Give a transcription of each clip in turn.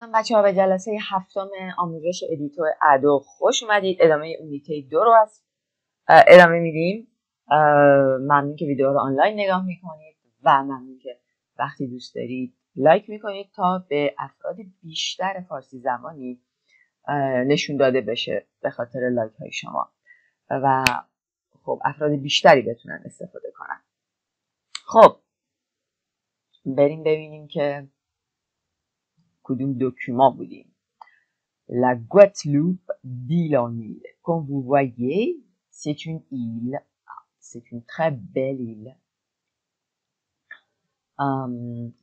بچه‌ها به جلسه هفتم آموزش ادیتور ادو خوش اومدید. ادامه یونیته 2 رو ادامه میدیم. ممنون که ویدیو رو آنلاین نگاه میکنید و ممنون که وقتی دوست دارید لایک میکنید تا به افراد بیشتر فارسی زبانی نشون داده بشه به خاطر لایک های شما و خب افراد بیشتری بتونن استفاده کنن. خب بریم ببینیم که کدوم دکومان بودیم. La Guadeloupe, d'île en île. Comme vous voyez, c'est une île. C'est une très belle île.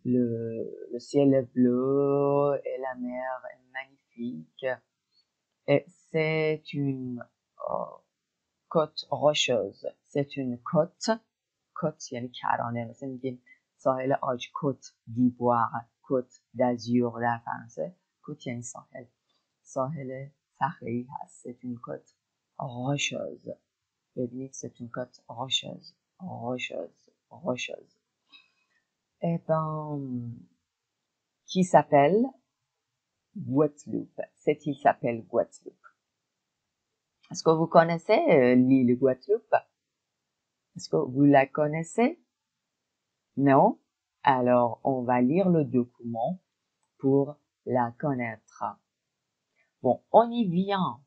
Le ciel est bleu et la mer est magnifique. Et c'est une côte rocheuse. C'est une côte. côte یعنی کرانه. مثل میگیم ساحل آج côte d'ivoire, côte d'azur در فرانسه. côte یعنی ساحل. ساحل صخره‌ای هست. C'est une côte rocheuse. ببینید c'est une côte rocheuse. rocheuse. rocheuse. Eh ben, qui s'appelle Guadeloupe. Cette île s'appelle Guadeloupe. Est-ce que vous connaissez l'île Guadeloupe? Est-ce que vous la connaissez? Non? Alors, on va lire le document pour la connaître. Bon, on y vient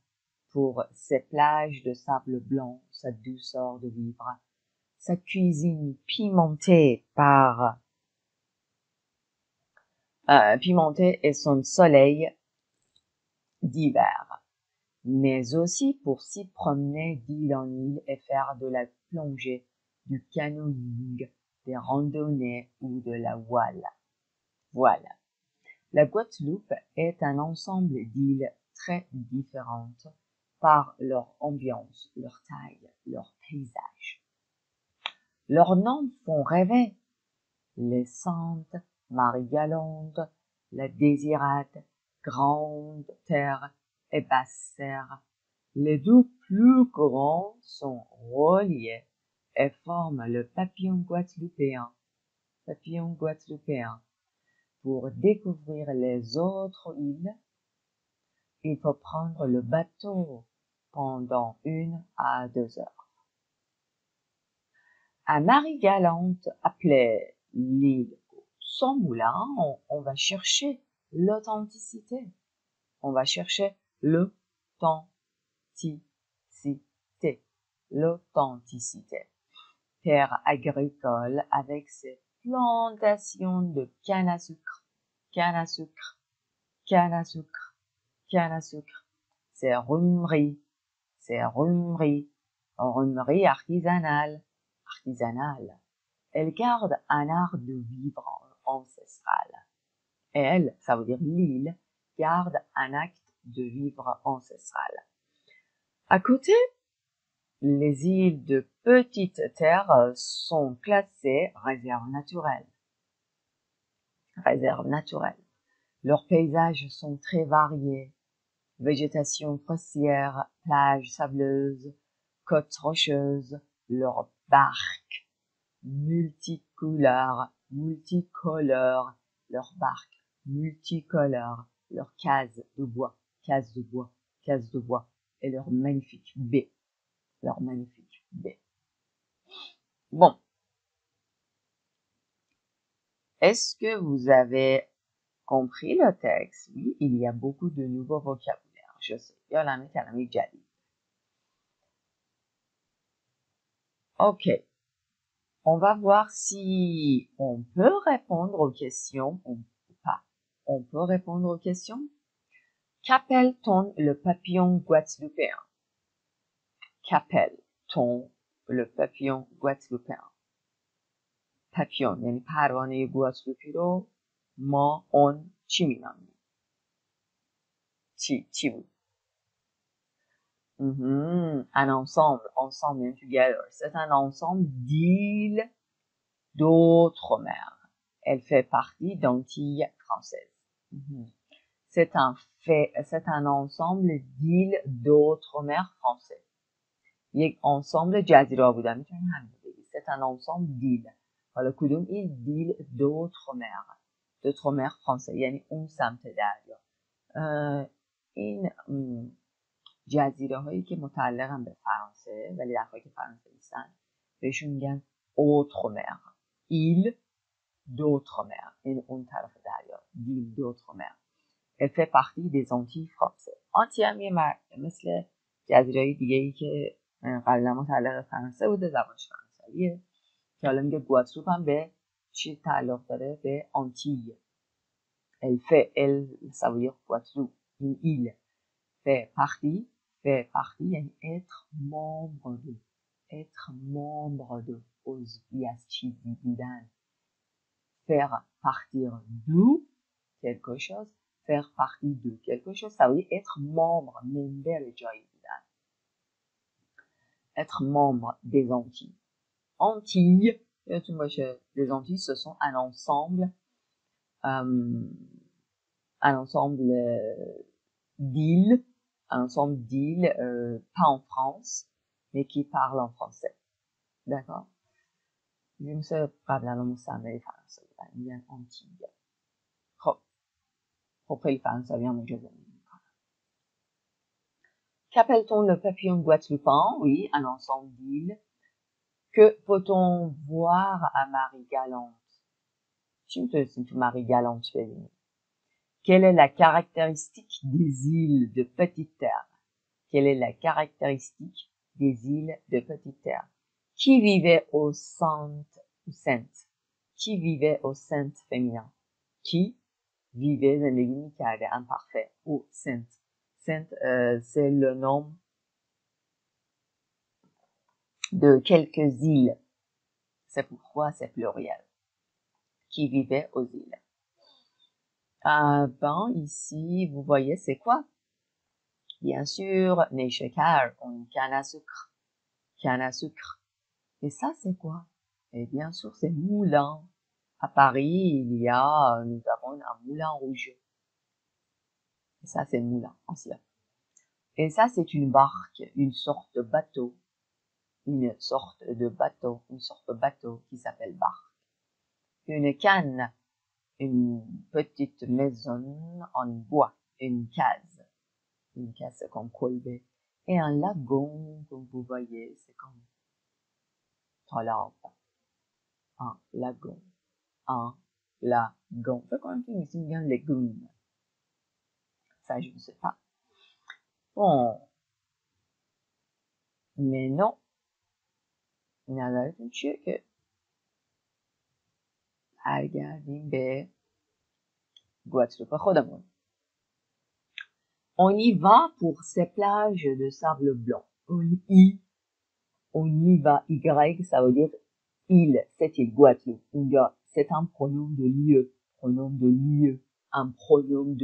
pour ses plages de sable blanc, sa douceur de vivre, sa cuisine pimentée pimentée et son soleil d'hiver, mais aussi pour s'y promener d'île en île et faire de la plongée, du canoëing, des randonnées ou de la voile. Voilà. La Guadeloupe est un ensemble d'îles très différentes par leur ambiance, leur taille, leur paysage. Leurs noms font rêver. Les Saintes, Marie-Galante, la Désirade, Grande Terre et Basse Terre. Les deux plus grands sont reliés et forment le papillon guadeloupéen. Papillon guadeloupéen. Pour découvrir les autres îles, il faut prendre le bateau pendant 1 à 2 heures. À Marie-Galante, appelée l'île sans moulin, on va chercher l'authenticité. On va chercher l'authenticité. L'authenticité. Terre agricole avec ses plantations de canne à sucre, canne à sucre, canne à sucre, canne à sucre. Ses rhumeries, rhumeries artisanales, artisanale. Elle garde un art de vivre ancestral. Elle, ça veut dire l'île, garde un acte de vivre ancestral. À côté, les îles de petite terre sont classées réserves naturelles. Réserves naturelles. Leurs paysages sont très variés. Végétation forestière, plages sableuses, côtes rocheuses, leurs barques multicolores, leurs barques multicolores, leurs cases de bois, et leurs magnifiques baies, Bon. Est-ce que vous avez compris le texte? Oui, il y a beaucoup de nouveaux vocabulaires. Je sais. یادمه کلمه جدید. Ok. On va voir si on peut répondre aux questions ou pas. On peut répondre aux questions? Qu'appelle-t-on le papillon guadeloupéen? Qu'appelle-t-on le papillon guadeloupéen? papillon یعنی پروانه گواتلوپی رو ما اون چی می‌نامیم؟ چی بود؟ Un ensemble and together. C'est un ensemble d'îles d'outre-mer. Elle fait partie d'Antilles françaises. C'est un ensemble d'îles d'outre-mer français. یک ensemble جزیره بوده. میتونیم همین بگید. C'est un ensemble d'îles. حالا کدوم ایل؟ d'îles d'outre-mer. دوترومر فرانسه، یعنی اون سمت دریا. این جزیره هایی که متعلقن به فرانسه ولی در حالی که فرانسه نیستن بهشون میگن اوترومر. ایل دوترومر، این اون طرف دریا، دیل دوترومر. Elle fait partie des Antilles françaises. آنتی هم یه مثل جزیره دیگه ای که قبلا متعلق فرانسه بوده، زبانش فرانسویه، که حالا میگه گواتلوپ هم به چی تعلق داره؟ به آنتیل. Elle fait, ça veut dire Guadeloupe, une île. Fait partie یعنی être membre de. être membre de. عضوی از چیزی بودن. faire partir d'où quelque chose, faire partie de quelque chose, ça veut dire être membre, member جایی بودن. être membre des Antilles. Antilles, یادتون باشه les Antilles ce sont un ensemble d'îles, pas en France, mais qui parlent en français. D'accord? مثل قبلا مستعمره فرانسه بودن، میگن آنتیل. خب خیلی فرانسوی هم اونجا زندگی میکنن. Qu'appelle-t-on le papillon guadeloupéen? Oui, un ensemble d'îles. Que peut-on voir à Marie-Galante? چی میتونستیم تو Marie-Galante ببینیم؟ Quelle est la caractéristique des îles de petite terre? Quelle est la caractéristique des îles de petite terre? Qui vivait au Sainte? Qui vivait au Sainte féminin? Qui vivait زندگی میکرده imparfait au Sainte. Sainte, c'est le nom de quelques îles. C'est pourquoi c'est pluriel. Qui vivait aux îles. Ici, vous voyez, c'est quoi? Bien sûr, Neyshaker, une canne à sucre. Canne à sucre. Et ça, c'est quoi? Et bien sûr, c'est moulin. À Paris, nous avons un moulin rouge. Et ça, c'est moulin, ancien. Et ça, c'est une barque, une sorte de bateau. Une sorte de bateau qui s'appelle barque. Une canne, une petite maison en bois, une case c'est comme colbé. Et un lagon, comme vous voyez, c'est comme talab. Un lagon. C'est quand même ici bien légumes. Ça, je ne sais pas. Bon. Mais non. نظرتون چیه که برگردیم به گواتلوپ خودمون. On y va pour ces plages de sable blanc. On y va, Y, ça veut dire île, cette île, Guadeloupe. C'est un pronom de lieu. Un pronom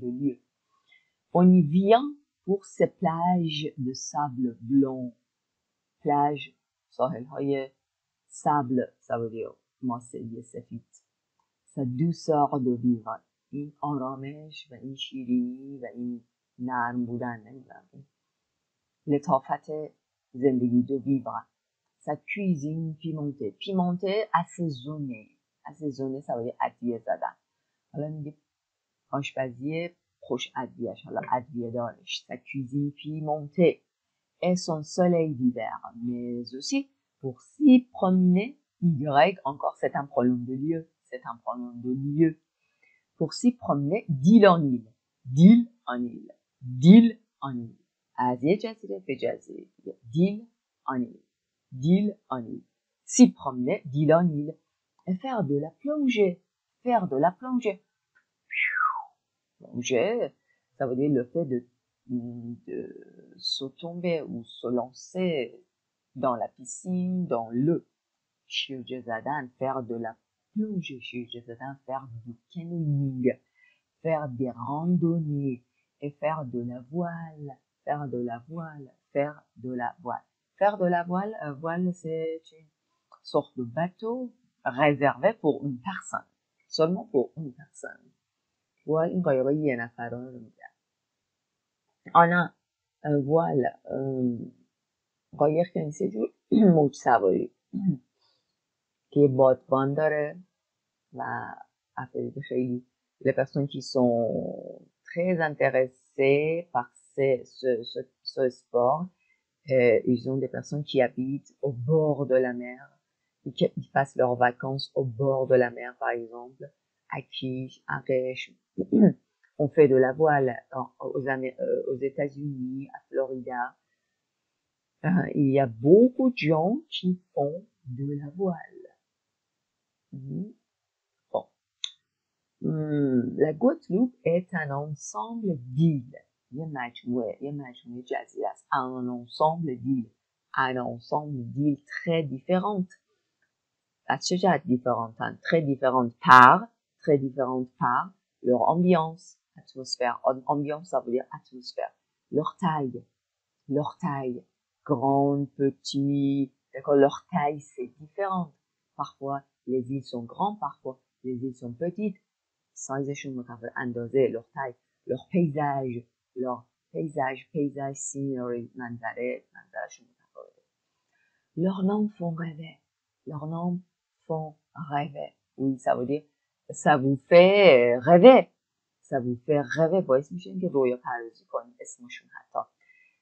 de lieu. On y vient pour ces plages de sable blanc. Plage, ساحل‌های sable, ça veut dire ماسه‌ی سفید. Sa douceur de vivre. این آرامش و این شیرینی و این نرم بودن، نمیدونم، لطافت زندگی de vivre. Sa cuisine pimentée. Pimentée, assaisonné, ça veut dire ادویه زدن. حالا میگه آشپزی خوش ادویه‌اش، حالا ادویه دارش. Sa cuisine pimentée. Et son soleil d'hiver. Mais aussi, pour s'y promener, Y, encore, c'est un pronom de lieu. Pour s'y promener d'île en île. از یه جزیره به جزیره دیگه. d'île en île. S'y promener d'île en île. Et faire de la plongée. Plonger, ça veut dire le fait de se tomber ou se lancer dans la piscine, dans le. شیرجه زدن, faire de la plongée, شیرجه زدن, faire du canoeing, faire des randonnées et faire de la voile. Faire de la voile, c'est une sorte de bateau réservé pour une personne, seulement pour une personne. voile این قایقای یه نفرانه رو میگن. آنا voile قایق که نیست، یه جور موج سواری که بادبان داره و les personnes qui sont très intéressées par ce sport, ils ont des personnes qui habitent au bord de la mer, ils passent leurs vacances au bord de la mer, par exemple, à Kish, à Resh. On fait de la voile aux États-Unis, à Florida. Il y a beaucoup de gens qui font de la voile. Bon. La Guadeloupe est un ensemble d'îles. Un ensemble d'îles. Un ensemble d'îles très différentes. Très différentes par leur ambiance, atmosphère. Ambiance, ça veut dire atmosphère. Leur taille, grande, petit, d'accord, leur taille, c'est différent. Parfois, les îles sont grandes, parfois, les îles sont petites. سایزشون متفاوت، اندازه، leur taille, leur paysage, scenery، منظرشون متفاوته. Leurs noms font rêver. Oui, ça veut dire, ça vous fait rêver. باعث میشه که رویا پردازی کنید اسمشون حتی.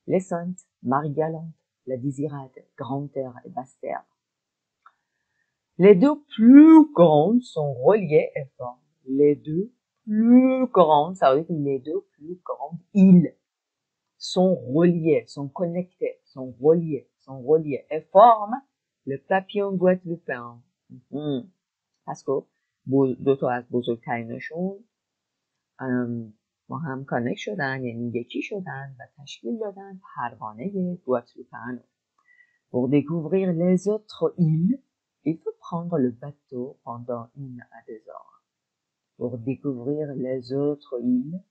Les Saintes, Marie Galante, la Désirade, Grande-Terre et Basse-Terre. Les deux plus grandes sont reliées et forment. Les deux plus grandes, ça veut dire que les deux plus grandes îles sont reliées, sont connectées, sont reliées et forment le papillon guadeloupéen. parce que دو تا از بزرگترینشون با هم کانکت شدن، یعنی یکی شدن و تشکیل دادن پروانه گواتلوپن. Pour découvrir les autres îles, il faut prendre le bateau pendant 1 à 2 heures. Pour découvrir les autres îles,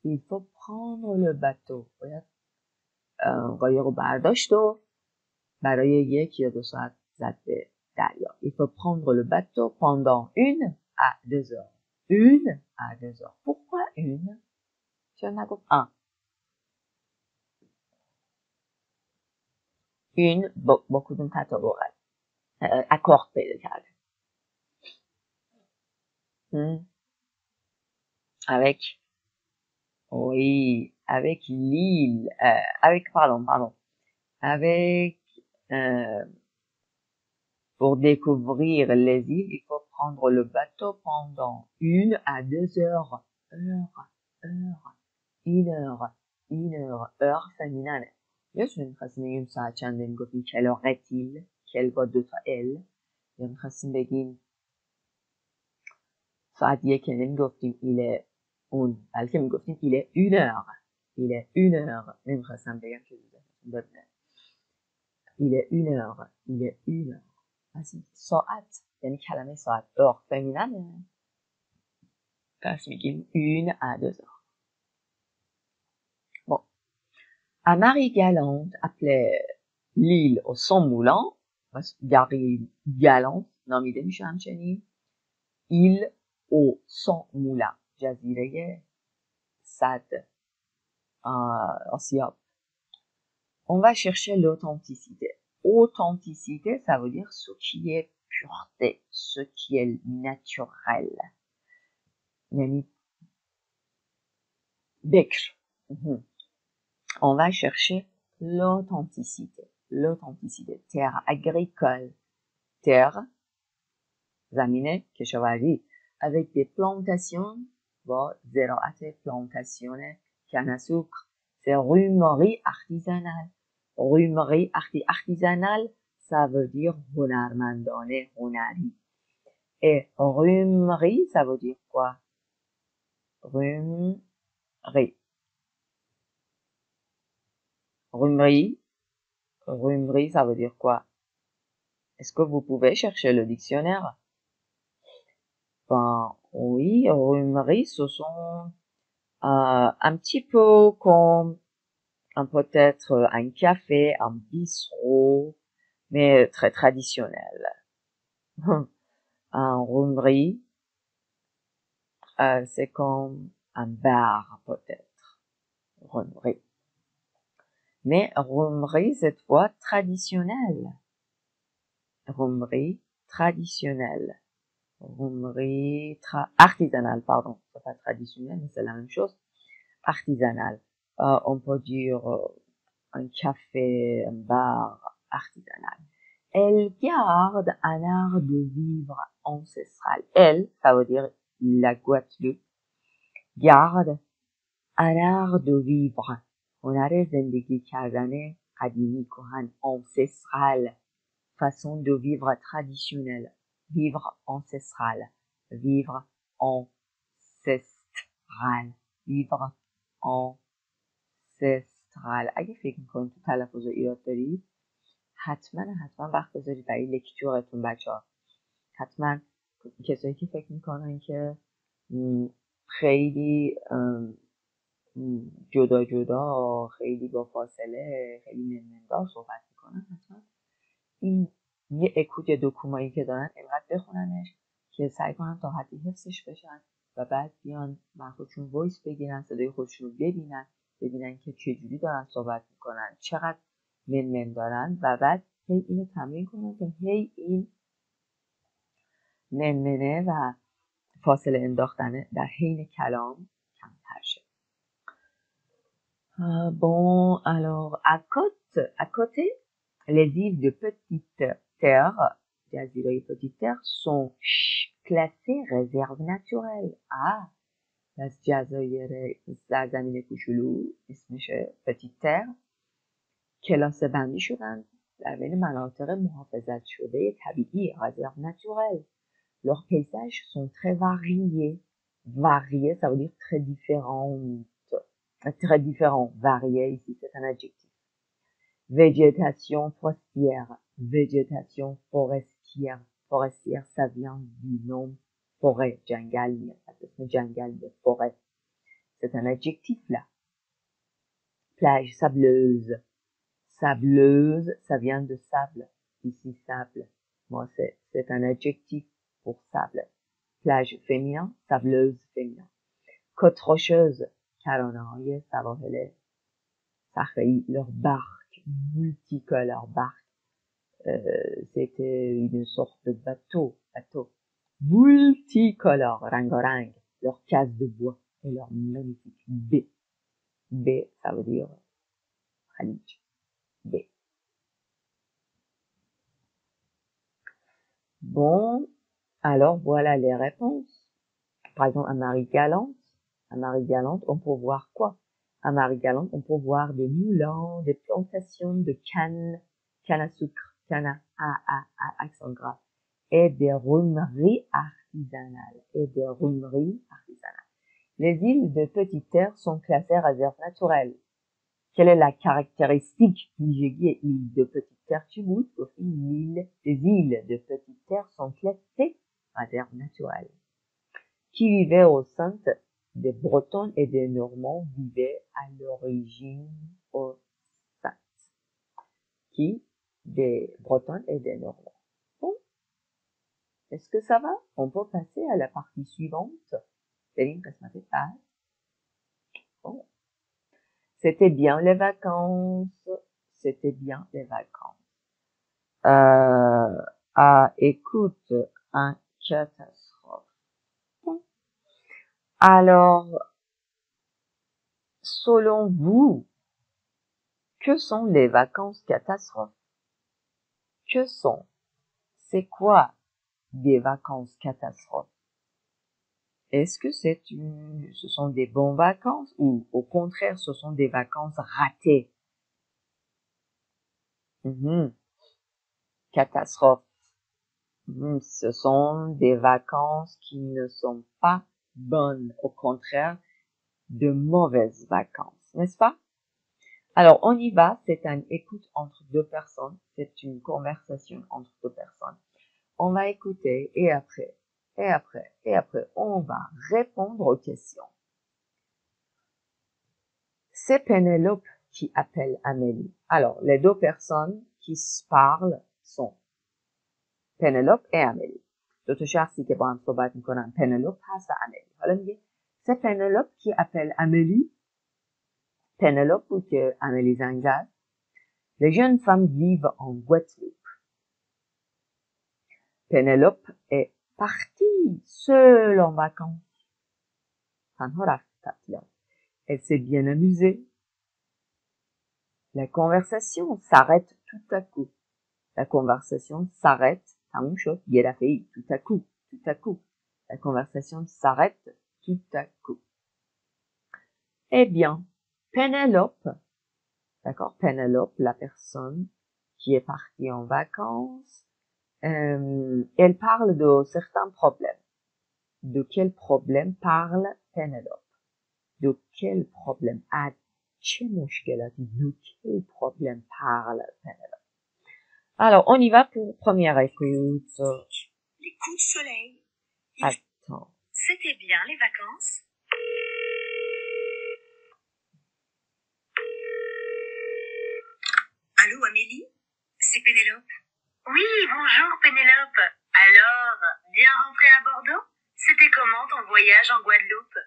il faut prendre le bateau. باید قایق رو برداشت و برای 1 یا 2 ساعت زد به دریا. Il faut prendre le bateau pendant 1 à 2 heures. 1 à 2 heures. Pourquoi 1? چرا نگفت 1؟ 1 با کدوم تطابق اکورد پیدا کرده. Avec, oui, avec l'île, avec, pour découvrir les îles, il faut prendre le bateau pendant 1 à 2 heures. Heure féminine. یادتونه می‌خواستیم بگیم ساعت چنده، میگفتیم quelle heure est-il, quelle با 2 تا ال، یا می‌خواستیم بگیم ساعت 1 نمیگفتیم il est اون، بلکه میگفتیم il est 1 heure. نمیخواستم بگم که ببینه il est 1 heure. پس ساعت یعنی کلمه ساعت heure féminine، پس میگیم 1 à 2 heures. Bon. À Marie-Galante, appelée l'île aux 100 moulins، پس Galante نامیده میشه همچنین île aux 100 moulins، جزیره 100 آسیاب. On va chercher l'authenticité. Authenticité, ça veut dire ce qui est pureté, ce qui est naturel. Yani bikr. On va chercher l'authenticité. Terre agricole. Terre, زمینه کشاورزی. Avec des plantations, با زراعت plantation canne à sucre. C'est rumerie artisanale. Artisanale, ça veut dire هنرمندانه، هنری. Et rumerie, ça veut dire quoi? Rumerie, ça veut dire quoi? Est-ce que vous pouvez chercher le dictionnaire? Ben oui, rumerie, ce sont un petit peu comme peut-être un café, un bistrot, mais très traditionnel. Un rumerie, c'est comme un bar peut-être. Rumerie. Mais rumerie cette fois traditionnelle. Rumerie traditionnelle. Roumerie artisanale, pardon. C'est pas traditionnel, mais c'est la même chose. Artisanale. On peut dire un café, un bar artisanal. Elle garde un art de vivre ancestral. Elle, ça veut dire la Guadeloupe, garde un art de vivre. هنر زندگی کردن قدیمی کهن ancestral. Façon de vivre traditionnelle. Vivre ancestral. Vivre ancestral. Vivre ancestral. اگه فکر میکنید تو تلفظ ایراد دارید حتما وقت بذارید برای لکتورتون بچه ها. حتما کسایی که فکر میکنن که خیلی جدا خیلی با فاصله خیلی منمندار صحبت میکنن حتما این یه اکوت دکومایی که دارن اینقدر بخوننش که سعی کنن تا حدی حفظش بشن و بعد بیان من خودشون وایس بگیرن صدای خودشون رو ببینن که چجوری دارن صحبت میکنن چقدر منمن دارن و بعد هی اینو تمرین کنن که هی این منمنه و فاصله انداختن در حین کلام کمتر شه. Bon, alors, à côté, les îles de Petite Terre, جزیره Petite Terre, sont classées réserves naturelles. از جزایر سرزمین کوچولو اسمش Petite Terre کلاسه بندی شدن در بین مناطق محافظت شده طبیعی réserves naturelles. Leurs paysages sont très variés. Variés, ça veut dire très différents. Très différent, varié, ici c'est un adjectif. Végétation forestière, végétation forestière. Forestière, ça vient du nom forêt, jungle, jungle de forêt. C'est un adjectif là. Plage sableuse, sableuse, ça vient de sable, ici sable. Moi c'est un adjectif pour sable. Plage féminin, sableuse féminin. Côte rocheuse, کرانه‌های سواحل صخره‌ای. Leur barque, multicolore barque, c'était une sorte de bateau, multicolore, رنگارنگ. Leur case de bois et leur magnifique baie, ça veut dire خلیج, baie. Bon, alors voilà les réponses. Par exemple, un mari galante, on peut voir quoi? À Marie-Galante, on peut voir des moulins, des plantations de canne à sucre, canne à accent grave, et des roumeries artisanales, Les îles de Petite Terre sont classées réserves naturelles. Quelle est la caractéristique des îles de Petite Terre? Les îles de Petite Terre sont classées réserves naturelles. Qui vivait au centre des Bretons et des Normands vivaient à l'origine au centre. Qui? Des Bretons et des Normands. Bon. Est-ce que ça va? On peut passer à la partie suivante. Bon. C'était bien les vacances. Écoute, un catastrophe. Bon. Alors, selon vous, que sont les vacances catastrophes? C'est quoi des vacances catastrophes? Est-ce que ce sont des bonnes vacances ou au contraire ce sont des vacances ratées? Catastrophe. Ce sont des vacances qui ne sont pas bonnes, au contraire, de mauvaises vacances, n'est-ce pas? Alors, on y va, c'est une écoute entre deux personnes, c'est une conversation entre deux personnes. On va écouter et après, on va répondre aux questions. C'est Pénélope qui appelle Amélie. Alors, les deux personnes qui se parlent sont Pénélope et Amélie. دو تا شخصی که با هم صحبت میکنن پنلوپ هست و امیلی. حالا میگه c'est Pénélope qui appelle Amélie. Pénélope بود که امیلی زنگ زد. Les jeunes femmes vivent en Guadeloupe. Pénélope est partie seule en vacances. تنها رفت تعطیلات. Elle s'est bien amusée. La conversation s'arrête tout à coup. La conversation s'arrête. تموم شد. یه دفعه tout à coup. Tout à coup. La conversation s'arrête tout à coup. Eh bien, Pénélope, d'accord, Pénélope, la personne qui est partie en vacances, elle parle de certains problèmes. De quel problème parle Pénélope? De quel problème? چه مشکلاتی؟ De quel problème parle Pénélope? Alors, on y va pour première écoute. Les coups de soleil. Attends. C'était bien les vacances? Allô, Amélie? C'est Pénélope. Oui, bonjour Pénélope. Alors, bien rentrée à Bordeaux? C'était comment ton voyage en Guadeloupe?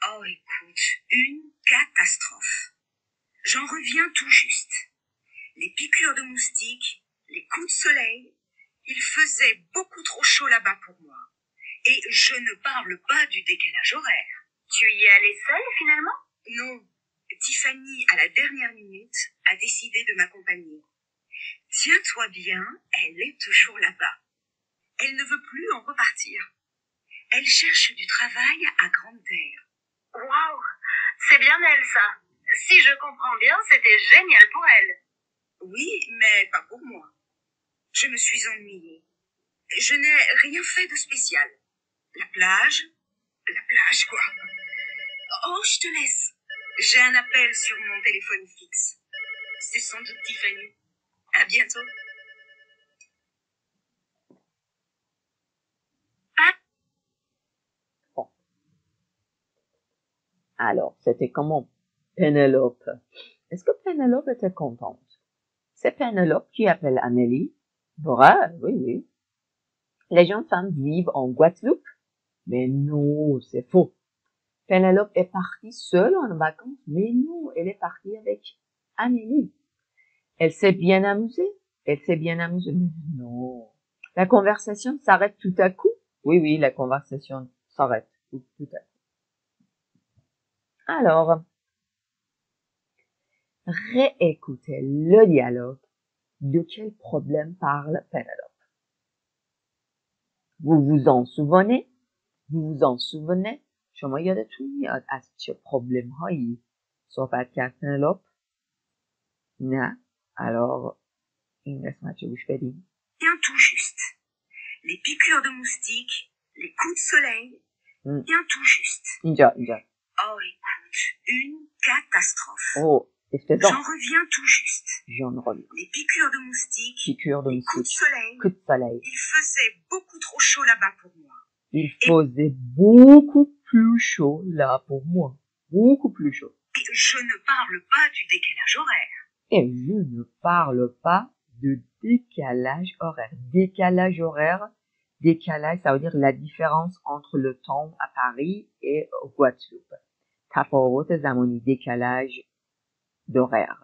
Oh, écoute, une catastrophe. J'en reviens tout juste. Les piqûres de moustiques, les coups de soleil, il faisait beaucoup trop chaud là-bas pour moi. Et je ne parle pas du décalage horaire. Tu y es allée seule finalement? Non. Tiffany, à la dernière minute, a décidé de m'accompagner. Tiens-toi bien, elle est toujours là-bas. Elle ne veut plus en repartir. Elle cherche du travail à grande terre. Waouh, c'est bien elle ça. Si je comprends bien, c'était génial pour elle. Oui, mais pas pour moi. Je me suis ennuyée. Je n'ai rien fait de spécial. La plage quoi. Oh, je te laisse. J'ai un appel sur mon téléphone fixe. C'est sans doute Tiffany. À bientôt. Bon. Alors, c'était comment Pénélope? Est-ce que Pénélope était contente? C'est Pénélope qui appelle Amélie. Vrai, oui, oui. Les jeunes femmes vivent en Guadeloupe? Mais non, c'est faux. Pénélope est partie seule en vacances? Mais non, elle est partie avec Amélie. Elle s'est bien amusée? Elle s'est bien amusée? Mais non. La conversation s'arrête tout à coup? Oui, oui, la conversation s'arrête tout à coup. Alors, réécoutez le dialogue. De quel problème parle Pénélope? Vous vous en souvenez? Vous vous en souvenez؟ شما یادتون میاد از چه پروبلم هایی صحبت کرد پنلوپ؟ نه؟ alors این قسمت رو گوش بدیم. Bien tout juste. Les piqûres de moustiques, les coups de soleil, bien tout juste. اینجا. Oh, écoute, une catastrophe. Oh, افتضاح. J'en reviens tout juste. J'en reviens. Les piqûres de moustiques, les coups de soleil, il faisait beaucoup trop chaud là-bas pour moi. Il faisait beaucoup plus chaud là pour moi. Beaucoup plus chaud. Et je ne parle pas du décalage horaire. Et je ne parle pas de décalage horaire. Décalage horaire, décalage, ça veut dire la différence entre le temps à Paris et au Guadeloupe. تفاوت زمانی décalage d'horaire.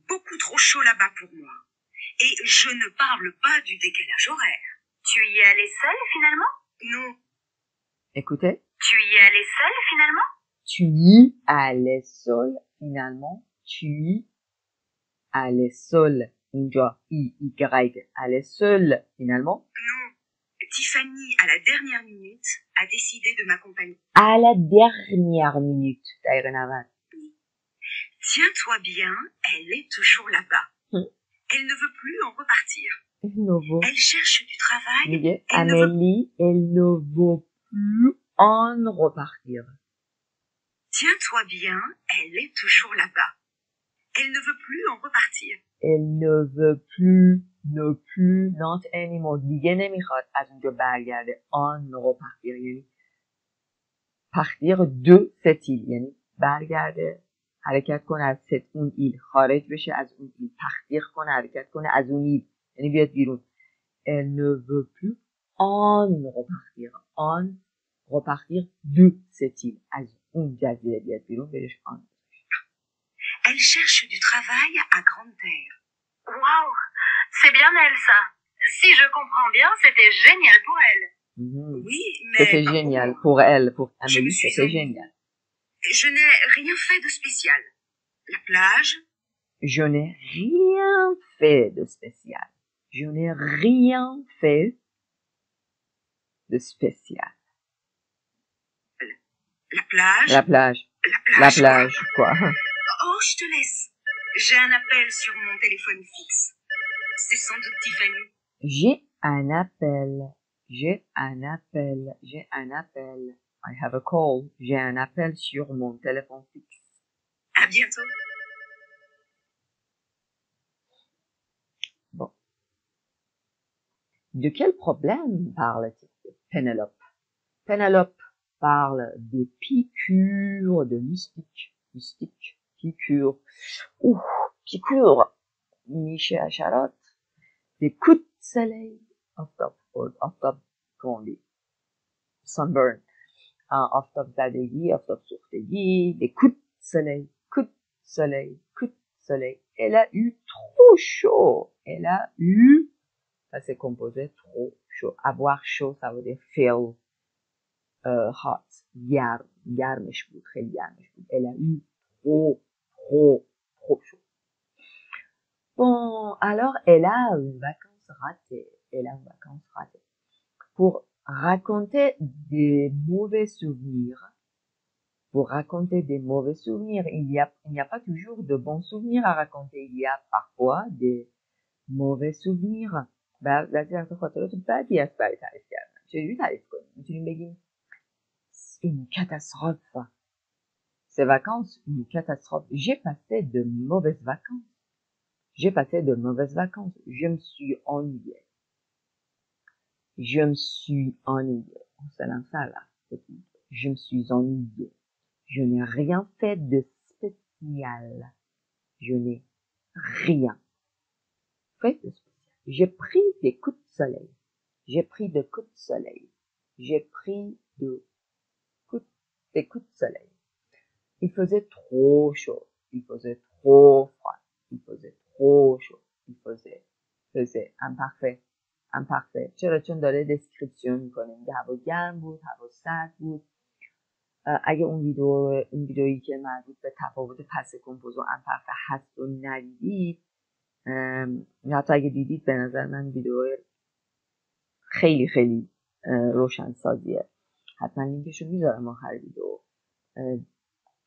Beaucoup trop chaud là-bas pour moi. Et je ne parle pas du décalage horaire. Tu y es allée seule finalement? Non. Écoutez. Tu y es allée seule finalement? Tu y allais seule finalement? Tu y allais seule. اینجا allait seule finalement? Non. Tiffany, à la dernière minute, a décidé de m'accompagner. À la dernière minute. دقیقه 90. Tiens-toi bien, elle est toujours là-bas. Elle ne veut plus en repartir. Elle cherche du travail. Amélie, elle ne veut plus en repartir. Tiens-toi bien, elle est toujours là-bas. Elle ne veut plus en repartir. Elle ne veut plus, not anymore. دیگه نمیخواد از اونجا برگرده. En repartir یعنی partir de cette île یعنی برگرده حرکت کنه از اون ایل خارج بشه از اون ایل تخدیق کنه حرکت کنه از اون ایل یعنی بیاد بیرون. Elle ne veut plus en repartir de cette île از اون جزیره بیاد بیرون بهش en. Elle cherche du travail à grande terre. Waouh, c'est bien elle ça. Si je comprends bien, c'était génial pour elle. Oui, mais... C'était génial pour elle, pour Amélie, c'était génial. Je n'ai rien fait de spécial. La plage? Je n'ai rien fait de spécial. Je n'ai rien fait de spécial. La plage? La plage. La plage, quoi. Oh, je te laisse. J'ai un appel sur mon téléphone fixe. C'est sans doute Tiffany. J'ai un appel. J'ai un appel. J'ai un appel. I have a call. J'ai un appel sur mon téléphone fixe. À bientôt. Bon. De quel problème parle-t-il? Pénélope. Pénélope parle des piqûres de moustiques. Moustiques. Piqûres. Ouh, piqûres. Nichée à Charlotte. Des coups de soleil. Off-top, comment on dit? Sunburn. Off-top زدگی, off-top سوختگی, des coups de soleil, coups de soleil, coups de soleil. Elle a eu trop chaud. Elle a eu, ça c'est composé trop chaud. Avoir chaud, ça veut dire feel hot. گرمش بود, خیلی گرمش بود. Elle a eu trop chaud. Bon, alors elle a une vacance ratée. Elle a une vacance ratée. Pour raconter des mauvais souvenirs, il n'y a pas toujours de bons souvenirs à raconter. Il y a parfois des mauvais souvenirs. بعضی وقتا خاطرات بدی است برای تعریف کردن. چجوری تعریف کنیم؟ میتونیم بگیم une catastrophe. Ces vacances, une catastrophe. J'ai passé de mauvaises vacances. Je me suis ennuyée. Je me suis ennuyée. C'est ça là. Je me suis ennuyée. Je n'ai rien fait de spécial. Je n'ai rien fait de spécial. J'ai pris des coups de soleil. J'ai pris des coups de soleil. J'ai pris des coups de soleil. Il faisait trop chaud. Il faisait trop froid. Il faisait trop chaud. Il faisait imparfait. چرا؟ چون داره دسکریپشن میکنه. میگه هوا گرم بود، هوا سرد بود. اگه اون ویدئویی که مربوط به تفاوت پس کمپوز و امپرفه هست و ندیدید، حتی اگه دیدید به نظر من ویدئو خیلی خیلی روشن سازیه. حتما لینکشو میذارم آخر ویدئو.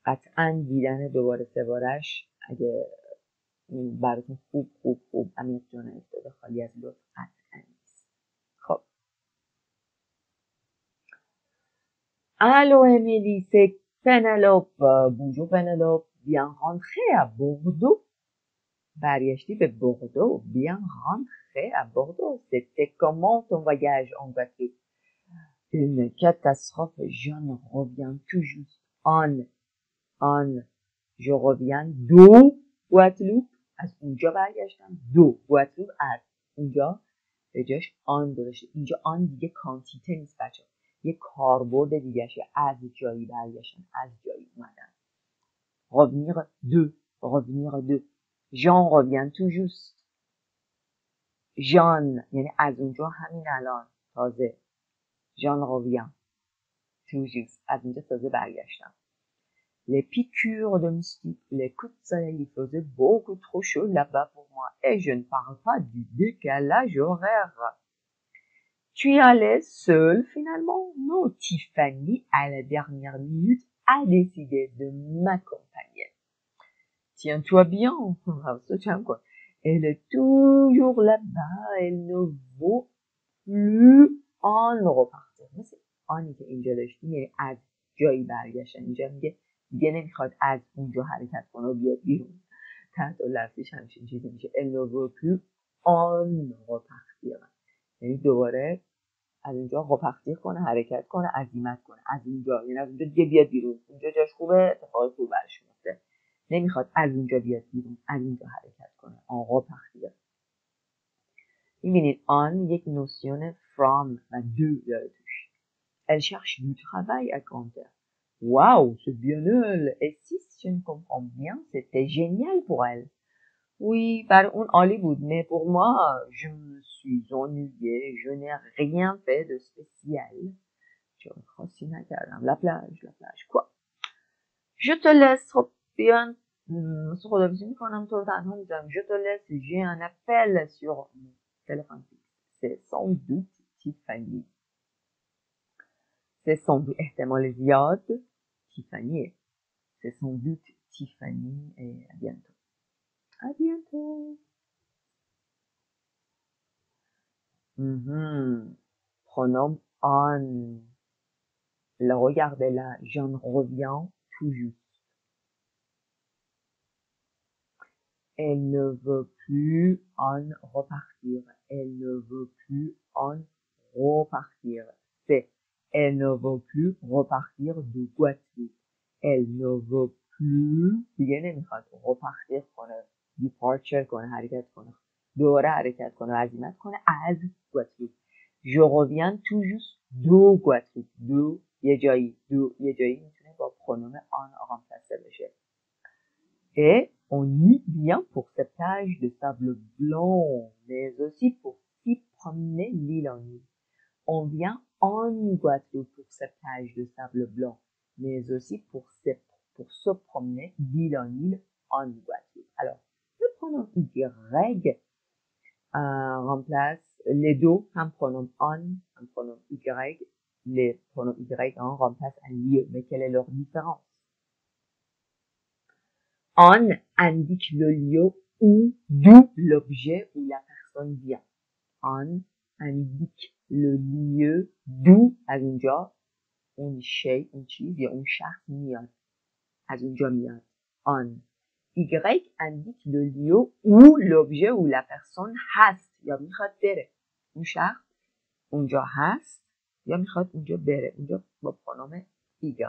قطعا دیدن دوباره سه بارش اگه براتون خوب عمیق جا نیفتاده، خالی از لطف قطعا نیست. خب Allô Émilie, c'est Pénélope. Bonjour Pénélope. Bien rentré à Bordeaux. برگشتی به Bordeaux. Bien rentré à Bordeaux. C'était comment ton voyage en Guadeloupe? Une catastrophe. Je ne reviens tout juste. Je reviens d'où Guadeloupe. از اونجا برگشتم. دو Guadeloupe از اونجا به جاش آن گذاشته. اینجا آن دیگه کانتیته نیست بچه. یه کاربرد دیگه شه. از جایی برگشتن، از جایی اومدن. revenir de. J'en reviens tout juste. J'en یعنی از اونجا همین الان تازه. J'en reviens tout juste. از اونجا تازه برگشتم. Les piqûres de moustiques, les coups de soleil, il faisait beaucoup trop chaud là-bas pour moi. Et je ne parle pas du décalage horaire. Tu y allais seule finalement? Non, Tiffany, à la dernière minute, a décidé de m'accompagner. Tiens-toi bien, elle est toujours là-bas, elle ne veut plus en repartir. مثل آنی که اینجا داشتیم، یعنی از جایی برگشتن. اینجا میگه دیگه نمیخواد از اونجا حرکت کنه و بیاد بیرون. تحت لفظش همچین چیزی میشه. elle ne veut plus en repartir. یعنی دوباره از اونجا repartir کنه، حرکت کنه، عزیمت کنه. از اونجا، یعنی از اونجا دیگه بیاد بیرون. اونجا جاش خوبه، اتفاقی خوب برش میفته. نمیخواد از اونجا بیاد بیرون، از اونجا حرکت کنه. en repartir. میبینید آن یک نوسیون from و de داره توش. Elle cherche du travail à Quentin. Waouh, c'est bien elle. Et si je ne comprends bien, c'était génial pour elle. Oui, برای اون عالی بود. Mais pour moi, je me suis ennuyée. Je n'ai rien fait de spécial. چون خاصی نکردم. La plage. Quoi? Je te laisse. بیان خداحافظی میکنم. تو رو تنها میذارم. Je te laisse. J'ai un appel sur mon téléphone fixe. C'est sans doute Tiffany. C'est sans doute احتمال زیاد Tiffany. C'est sans doute Tiffany. Et à bientôt. À bientôt. Pronom on. Regardez-la, j'en reviens tout juste. Elle ne veut plus en repartir. Elle ne veut plus en repartir. C'est elle ne veut plus repartir de Guadeloupe. Elle ne veut plus دیگه نمیخواد repartir کنه departure کنه حرکت کنه دوباره حرکت کنه عزیمت کنه از Guadeloupe. Je reviens tout juste de Guadeloupe. de یه جایی میتونه با pronom on remplacé بشه. Et on y vient pour cette plage de sable blanc, mais aussi pour s'y promener l'île en île. On vient en Guadeloupe pour cette plage de sable blanc, mais aussi pour se promener d'île en île en Guadeloupe. Alors, le pronom Y remplace les deux, un pronom on, un pronom Y. Les pronoms Y remplacent un lieu, mais quelle est leur différence? On indique le lieu d'où l'objet ou la personne vient. On indique le lieu d'où از اونجا اون شی اون چیز یا اون شخص میاد. از اونجا میاد. On. Y indique le lieu où l'objet ou la personne هست یا میخواد بره. اون شخص اونجا هست یا میخواد اونجا بره. اونجا با پرونوم Y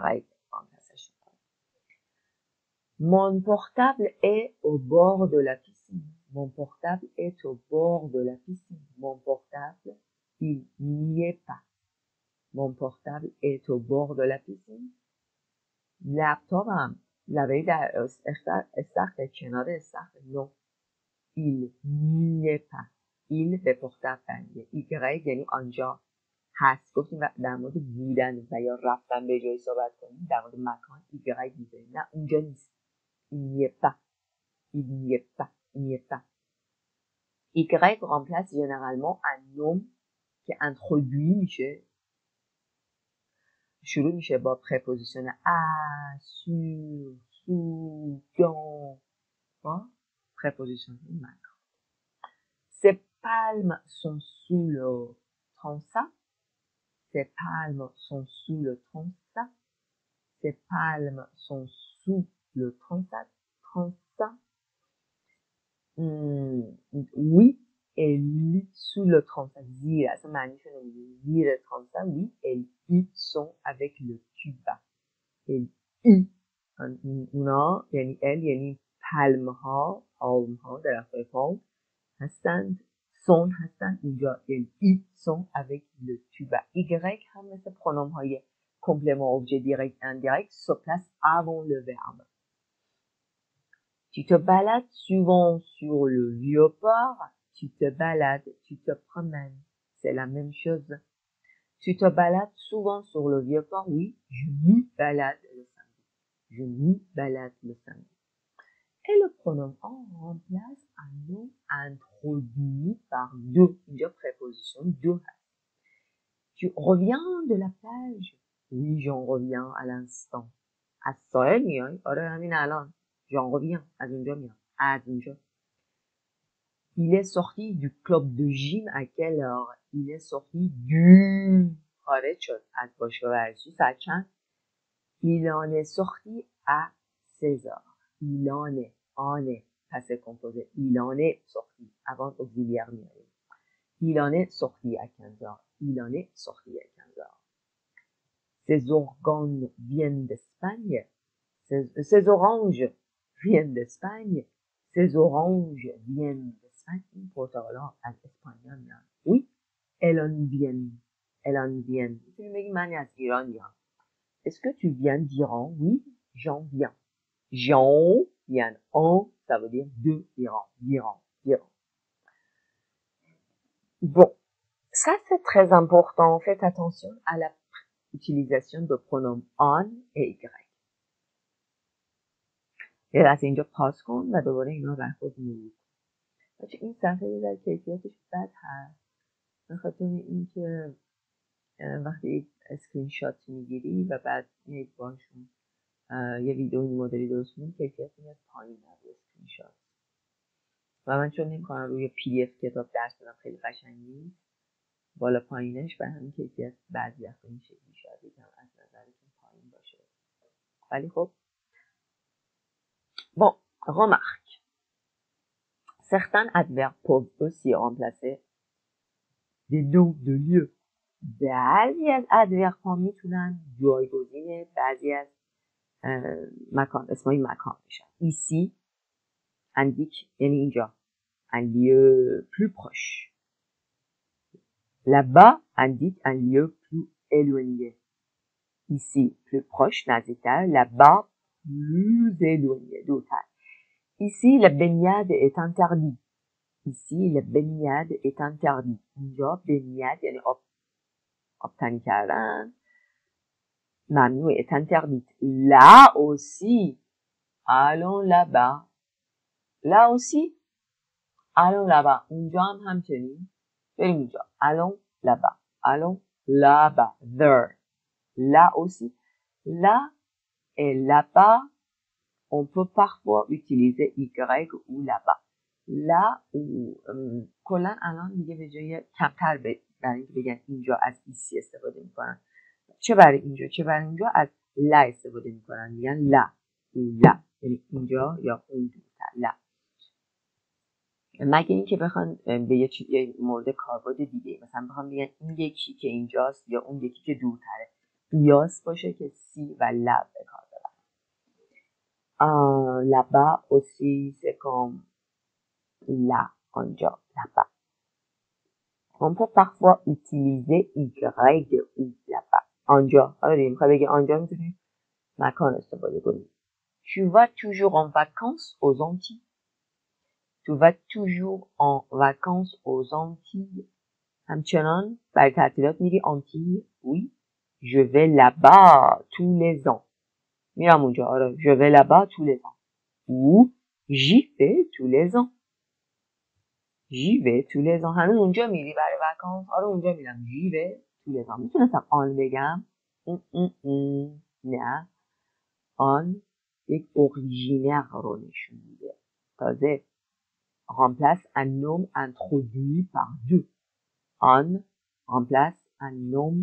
remplaçage. Mon portable est au bord de la piscine. Mon portable est au bord de la piscine. Mon portable, il n'y est pas. Mon portable est au bord de la piscine. لپتاپم لبه در استخر کنار استخر. Non. Il n'y est pas. Il به portable بندیه. Y یعنی آنجا هست. گفتیم در مورد بودن و یا رفتن به جای صحبت کنیم در مورد مکان Y میذاریم. نه اونجا نیست. Il n'y est pas. Il n'y est pas. Il n'y est pas. Y remplace généralement un nom qui introduit میشه شروع میشه با préposition à, sur, sous, dans. با préposition maintenant. Ces palmes sont sous le transat. Ces palmes sont sous le transat. Ces palmes sont sous le transat. Transat. Oui, elles sous le transat. زیر اصلا معنیش نمیدونی. زیر transat. Oui, elles y sont avec le tuba. elles y. اونا یعنی ال یعنی پلم ها درخت پالم هستند. سون هستند اینجا. elles y sont avec le tuba. Y هم مثل پرونوم های complément objet direct indirect se place avant le verbe. Tu te balades souvent sur le vieux-port. Tu te balades, tu te promènes. C'est la même chose. Tu te balades souvent sur le vieux-port. Oui, je m'y balade le samedi. Je m'y balade le samedi. Et le pronom en remplace un nom introduit par deux. Une préposition deux. Tu reviens de la plage? Oui, j'en reviens à l'instant. از ساحل میای؟ آره همین الان. J'en reviens. از اونجا میام. از اونجا. Il est sorti du club de gym à quelle heure? Il est sorti du خارج شد از باشگاه ورزشی ساعت چند؟ Il en est sorti à 16 heures. Il en est passé composé. Il en est sorti avant auxiliaire mieux. Il en est sorti à 15 heures. Il en est sorti à 15 heures. Ces organes viennent d'Espagne. Ces oranges viennent d'Espagne. Ces oranges viennent d'Espagne. این پرتقالا از اسپانیا میان. Oui, elles en viennent. Elles en viennent. میتونیم بگیم من از ایران میام. Est-ce que tu viens d'Iran? Oui, j'en viens. J'en bien on, ça veut dire de, diront. Bon, ça c'est très important. Faites attention à l'utilisation de pronoms on et y. یه دست اینجا پاس کن و دوباره اینا رو خود مرور کن. این صفحه در کیفیتش بد هست به خاطر اینکه وقتی اسکرین شات میگیری و بعد یک باشون یه ویدیو این مدلی درست کنی کیفیت میاد پایین روی اسکرین شات و من چون نمی‌کنم روی پی دی اف کتاب درس بدم خیلی قشنگی بالا پایینش به همین کیفیت بعضی وقتا این شکلی شاید یکم از نظرتون پایین باشه ولی خب bon remarque certains adverbes peuvent aussi remplacer des noms de lieux بعضی از ادورب ها میتونن جایگزین بعضی از مکان اسمای مکان میشن ici indique یعنی اینجا un lieu plus proche là-bas indique un lieu plus éloigné ici plus proche نزدیکتر là-bas plus éloigné دورتر ici la baignade est interdite ici la baignade est interdite اینجا baignade یعنی آبتنی کردن ممنوع est interdite là aussi allons là-bas là aussi allons là-bas اونجا هم همچنین بریم اونجا allons là-bas allons là-bas there là aussi là et là-bas on peut parfois utiliser y ou là-bas là ou کلا الان دیگه به جای کمتر برای اینکه بگن اینجا از ایسی استفاده میکنن چه برای اینجا چه برای اینجا از لا استفاده میکنن میگن لا او لا یعنی اینجا یا اون دورتر لا مگه اینکه بخوان به یه مورد کاربرد دیگه مثلا بخوام بگن این یکی که اینجاست یا اون یکی که دورتره قیاس باشه که سی و لا به کار ببرن là-bas aussi c'est comme là آنجا là-bas on peut parfois utiliser y ou là-bas آنجا حالا دیگه میخوای بگی آنجا میتونی مکان استفاده کنی tu vas toujours en vacances aux Antilles tu vas toujours en vacances aux Antilles همچنان برای تعطیلات میری آنتیل oui je vais là-bas tous les ans میرم اونجا آره je vais là-bas tous les ans ou j'y vais tous les ans j'y vais tous les ans هنوز اونجا میری برای وکانس آره اونجا میرم j'y vais tous les ans میتونستم آن بگم نه آن یک اوریژینر رو نشون میده تازه remplace un nom introduit par deux آن remplace un nom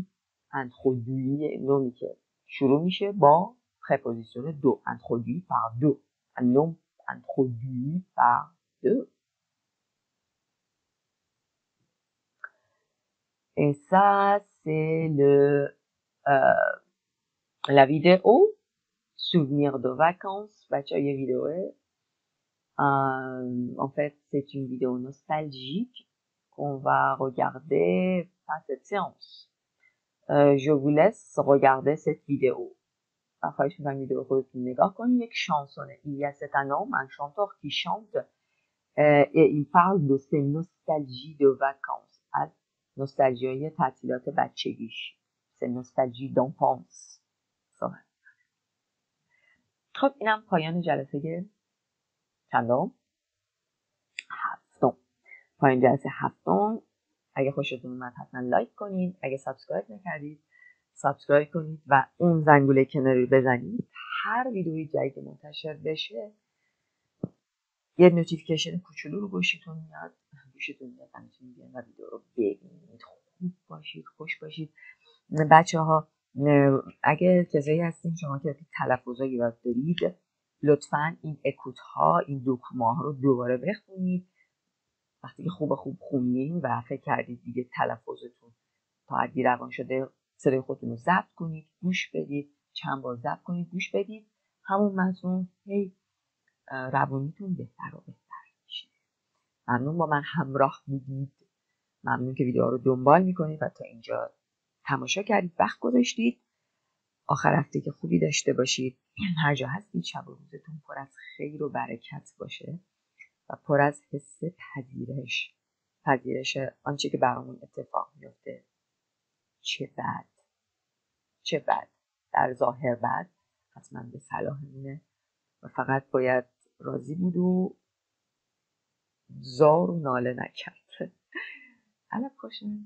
introduit نومی که شروع میشه با préposition دو introduit par deux un nom introduit par deux et ça c'est la vidéo souvenir de vacances بچه‌ها یه ویدیوه en fait c'est une vidéo nostalgique qu'on va regarder à cette séance je vous laisse regarder cette vidéo خواهش می‌کنم ویدیو خودتون نگاه کنید یک شانسونه il y a cet homme un chanteur qui chante et il parle de ses nostalgies de vacances از نوستالژی تعطیلات بچگیش c'est nostalgie d'enfance خب اینم پایان جلسه چندم هفتم پایان جلسه هفتم اگه خوشتون اومد حتما لایک کنید اگه سابسکرایب نکردید سابسکرایب کنید و اون زنگوله کناری رو بزنید هر ویدیوی جدید منتشر بشه یه نوتیفیکیشن کوچولو رو گوشتون میاد همتون بیان و ویدیو رو ببینید خوب باشید خوش باشید بچه‌ها اگه کسایی هستین شما که تلفظایی یاد دارید لطفاً این اکوت ها این دوکوما ها رو دوباره بخونید وقتی که خوب خوندین و فکر کردید دیگه تلفظتون تا حدی روان شده صدای خودتون رو ضبط کنید گوش بدید چند بار ضبط کنید گوش بدید همون متن روانیتون بهتر و بهتر میشه ممنون با من همراه بودید ممنون که ویدیوها رو دنبال میکنید و تا اینجا تماشا کردید وقت گذاشتید آخر هفته که خوبی داشته باشید. هر جا هستید شب و روزتون پر از خیر و برکت باشه و پر از حس پذیرش آنچه که برامون اتفاق میفته. چه بد در ظاهر بد، حتما به صلاحمونه و فقط باید راضی بود و زار و ناله نکرد. علف کاشن